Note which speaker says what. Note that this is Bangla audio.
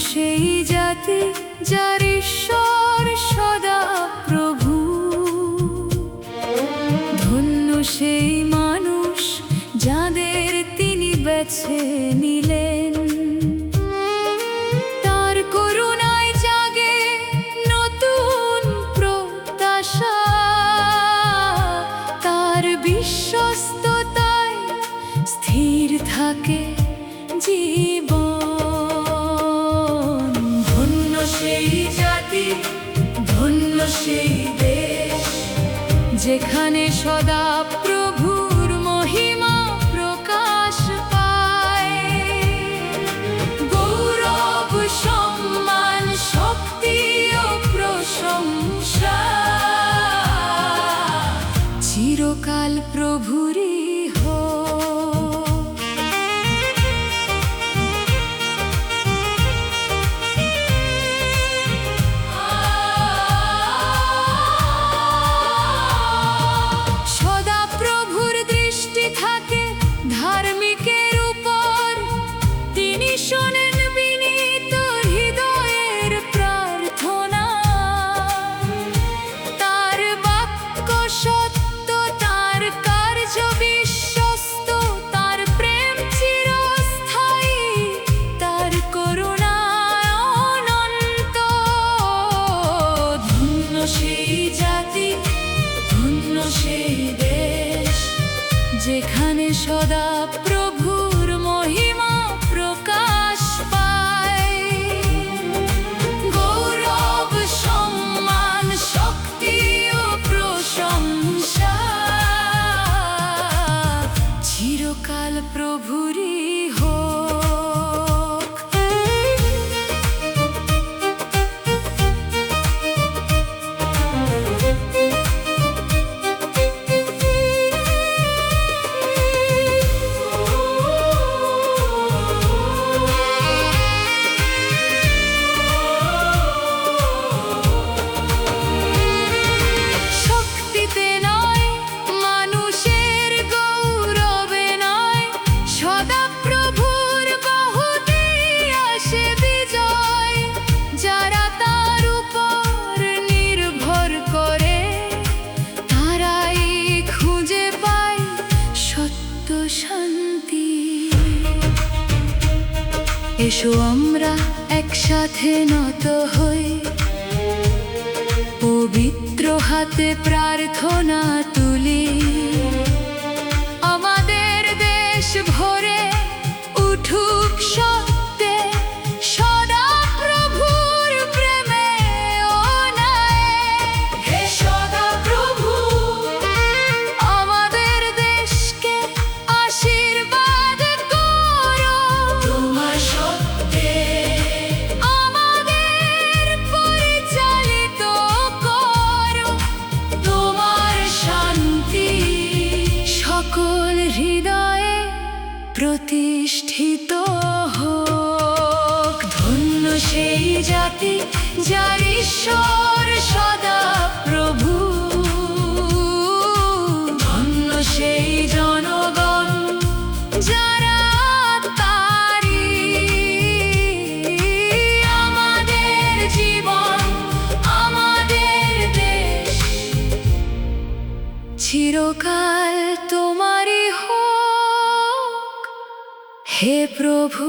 Speaker 1: সেই জাতি যার ঈশ্বর সদা প্রভু, ধন্য সেই মানুষ যাদের তিনি বেছে নিলেন। তার করুণায় জাগে নতুন প্রত্যাশা, তার বিশ্বস্ততায় স্থির থাকে জীবন। ধন্য সেই জাতি, ধন্য সেই দেশ, যেখানে সদা প্রভুর মহিমা প্রকাশ পায়। গৌরব, সম্মান, শক্তি ও প্রশংসা চিরকাল প্রভুরই হোক। সদা প্রভুর দৃষ্টি থাকে ধার্মিকের উপর, তিনি শোনেন বিনীত হৃদয়ের প্রার্থনা। তার বাক্য সত্য, তার কার্য বিশ্বস্ত, তার প্রেম চিরস্থায়ী, তার করুণা অনন্ত। ধন্য সেই জাতি, ধন্য সেই দেশ, যেখানে সদা প্রভুর মহিমা প্রকাশ পায়। গৌরব, সম্মান, শক্তি ও প্রশংসা চিরকাল প্রভুরই হোক। শক্তিতে নয়, মানুষের গৌরবে নয়, সদা প্রভুর বাহুতেই আসে বিজয়। যারা তার উপর নির্ভর করে, তারাই খুঁজে পায় সত্য শান্তি। এসো আমরা একসাথে নত হই, পবিত্র হাতে প্রার্থনা তুলি। আমাদের দেশ ভরে উঠুক সত্যে, সদা প্রভুর প্রেমে অনায়। হে সদা প্রভু, আমাদের দেশকে আশীর্বাদ করো। তোমার সত্যে আমাদের পরিচালিত করো। তোমার শান্তি সকল হৃদয়ে প্রতিষ্ঠিত হোক। ধন্য সেই জাতি যার ঈশ্বর সদা প্রভু, ধন্য সেই জনগণ যারা তারি। আমাদের জীবন, আমাদের দেশ চিরকাল তোমারই হোক হে প্রভু।